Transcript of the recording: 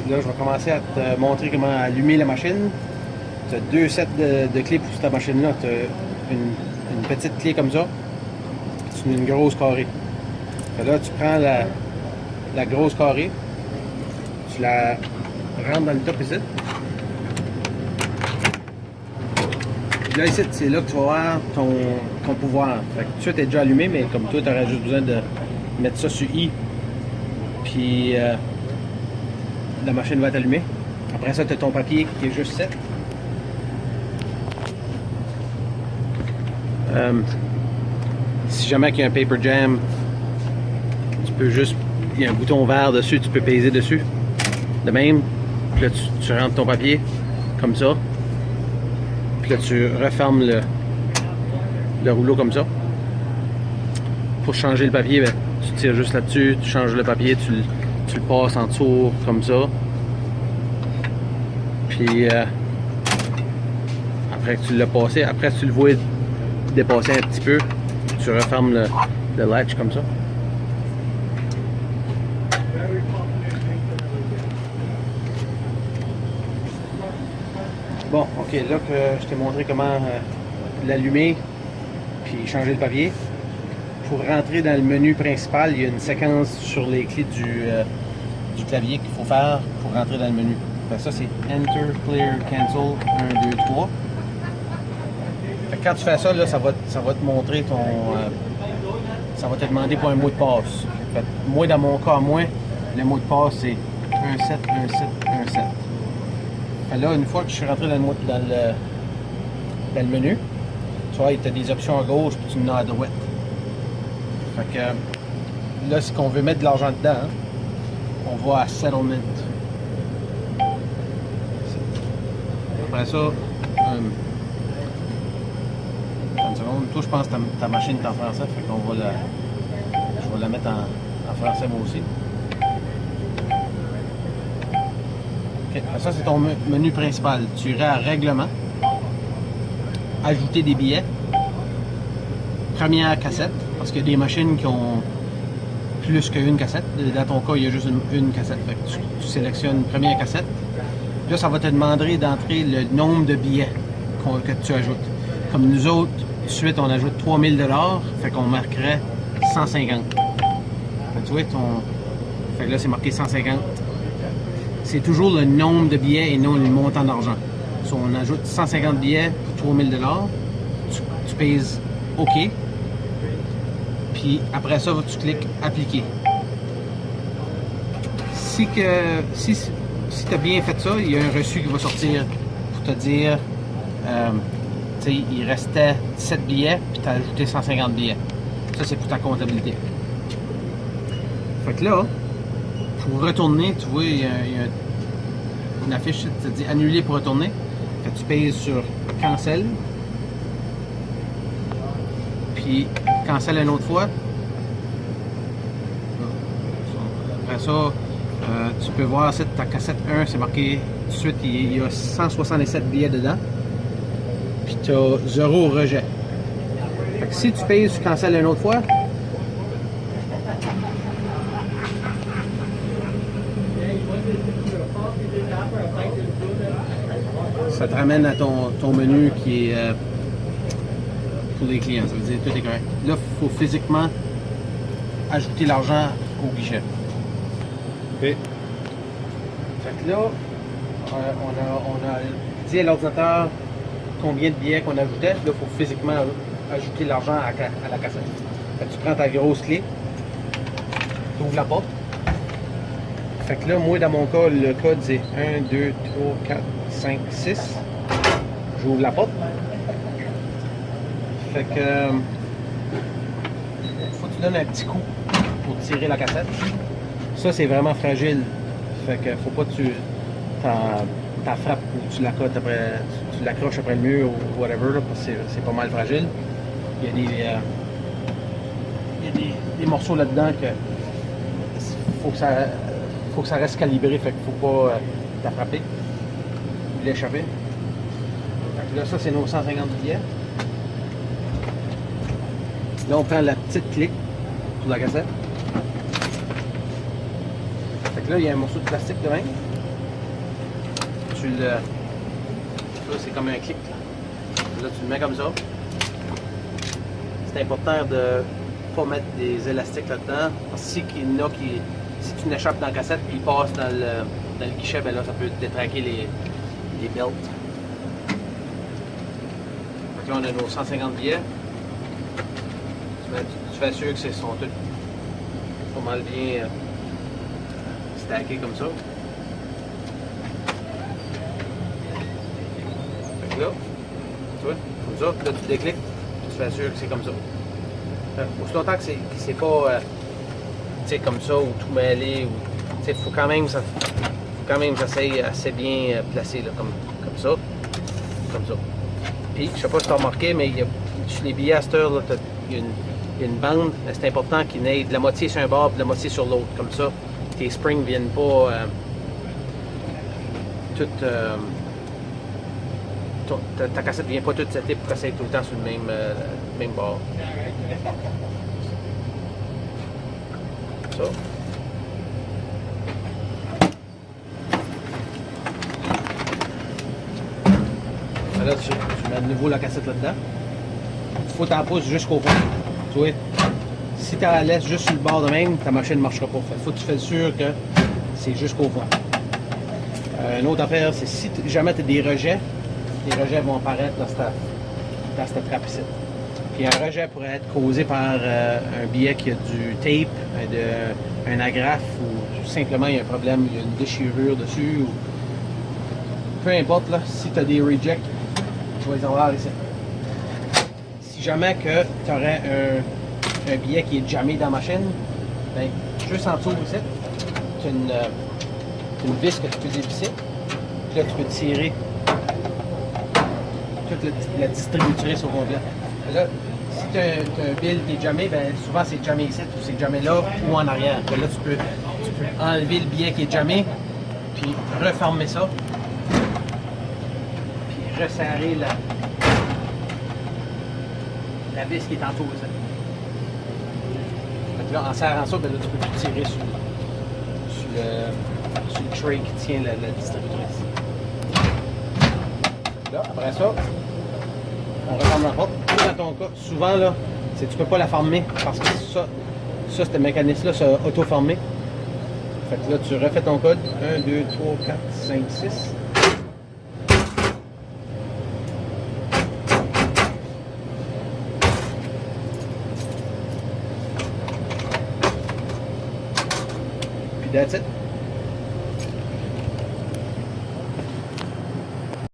là je vais commencer à te montrer comment allumer la machine. Tu as deux sets de clés pour cette machine-là. Tu as une petite clé comme ça, c'est une grosse carrée. Là, tu prends la grosse carrée, tu la rentres dans le top ici. Puis là, ici, c'est là que tu vas voir ton pouvoir. Fait que tu es déjà allumé, mais comme toi, tu aurais juste besoin de mettre ça sur I. Puis la machine va être allumée. Après ça, tu as ton papier qui est juste set. Si jamais il y a un paper jam, tu peux juste, il y a un bouton vert dessus, tu peux peser dessus. De même, puis là tu rentres ton papier comme ça. Puis là tu refermes le rouleau comme ça. Pour changer le papier, ben, tu tires juste là-dessus, tu changes le papier, tu le passes en dessous comme ça. Puis après que tu l'as passé, après tu le vois dépasser un petit peu, tu refermes le latch comme ça. Bon, ok, là que je t'ai montré comment l'allumer puis changer le papier. Pour rentrer dans le menu principal, il y a une séquence sur les clés du clavier qu'il faut faire pour rentrer dans le menu. Fait ça, c'est Enter, Clear, Cancel, 1, 2, 3. Fait que quand tu fais ça, là, ça va te montrer ton... ça va te demander pour un mot de passe. Fait que moi, dans mon cas, le mot de passe, c'est 1, 7, 1, 7, 1, 7. Fait là, une fois que je suis rentré dans le menu, tu vois, tu as des options à gauche puis tu en as à droite. Fait que là, si on veut mettre de l'argent dedans, hein, on va à Settlement. Après ça, une seconde. Toi, je pense que ta machine est en français, fait qu'on va je vais la mettre en français moi aussi. Okay. Ça, c'est ton menu principal. Tu irais à Règlement, Ajouter des billets, Première cassette, parce qu'il y a des machines qui ont plus qu'une cassette. Dans ton cas, il y a juste une cassette. Fait que tu sélectionnes Première cassette. Là, ça va te demander d'entrer le nombre de billets que tu ajoutes. Comme nous autres, ensuite, on ajoute 3000 $, fait qu'on marquerait 150. Fait que tu vois, fait que là, c'est marqué 150. C'est toujours le nombre de billets et non le montant d'argent. So, on ajoute 150 billets pour 3000 $. Tu pèses OK. Puis après ça, tu cliques Appliquer. Si tu as bien fait ça, il y a un reçu qui va sortir pour te dire il restait 17 billets, puis tu as ajouté 150 billets. Ça, c'est pour ta comptabilité. Fait que là, pour retourner, tu vois, il y a une affiche qui te dit Annuler pour retourner. Fait que tu payes sur Cancel. Puis, Cancel une autre fois. Après ça, tu peux voir ta cassette 1, c'est marqué tout de suite, il y a 167 billets dedans. Puis tu as 0 rejet. Fait que si tu payes sur Cancel une autre fois, ça te ramène à ton menu qui est pour les clients. Ça veut dire que tout est correct. Là, il faut physiquement ajouter l'argent au guichet. OK. Fait que là, on a dit à l'ordinateur combien de billets qu'on ajoutait. Là, il faut physiquement ajouter l'argent à la cassette. Fait que tu prends ta grosse clé, tu ouvres la porte. Fait que là, moi, dans mon cas, le code, c'est 1, 2, 3, 4, 5, 6. J'ouvre la porte. Fait que faut que tu donnes un petit coup pour tirer la cassette. Ça, c'est vraiment fragile. Fait que faut pas que tu t'en frappes ou tu l'accotes après, tu l'accroches après le mur ou whatever, là, parce que c'est pas mal fragile. Il y a des morceaux là-dedans que faut que ça reste calibré, fait qu'il faut pas la frapper ou l'échapper. Là, ça, c'est nos 150 billets. Là, on prend la petite clé pour la cassette. Fait que là, il y a un morceau de plastique de même. tu le... Là, c'est comme un clic. Là, tu le mets comme ça. C'est important de ne pas mettre des élastiques là-dedans. Si tu n'échappes dans la cassette et il passe dans le guichet, ben là, ça peut détraquer les belts. Donc là, on a nos 150 billets. Tu fais sûr que c'est sont tous pas mal bien stackés comme ça. Fait que là, tu vois, comme ça, là tu décliques, tu fais sûr que c'est comme ça. Aussi longtemps que c'est pas comme ça ou tout mêlé, il faut quand même ça s'essaye assez bien placé là, comme ça. Comme ça. Puis, je sais pas si tu as remarqué, mais sur les billets à cette heure, il y a une bande. C'est important qu'il y ait de la moitié sur un bord et de la moitié sur l'autre. Comme ça, tes springs ne viennent pas ta cassette ne vient pas toute setée pour qu'elle soit tout le temps sur le même bord. Ça. Là, tu mets de nouveau la cassette là-dedans. Il faut que tu la pousses jusqu'au fond. Tu vois, si tu la laisses juste sur le bord de même, ta machine ne marchera pas. Il faut que tu fasses sûr que c'est jusqu'au fond. Une autre affaire, c'est si jamais tu as des rejets, les rejets vont apparaître dans cette trappe ici. Puis un rejet pourrait être causé par un billet qui a du tape, un agrafe, ou simplement il y a un problème, il y a une déchirure dessus. Ou... Peu importe, là, si tu as des rejects, tu vas les avoir ici. Si jamais que tu aurais un billet qui est jammé dans la machine, ben, juste en dessous ici, tu as une vis que tu peux dévisser. Puis là, tu peux tirer toute la distributrice au complet. Là, si tu as un bill qui est jammé, ben, souvent c'est jammé ici ou c'est jammé là ou en arrière. Puis là, tu peux enlever le billet qui est jammé, puis refermer ça, puis resserrer la vis qui est en dessous ici. Donc là, en serrant ça, ben là, tu peux plus tirer sur le tray qui tient la distributrice. Là, après ça, on referme la porte. Dans ton cas, souvent, là, tu ne peux pas la fermer parce que ça ce mécanisme-là, c'est auto-fermé. Fait que là, tu refais ton code. 1, 2, 3, 4, 5, 6. Puis that's it.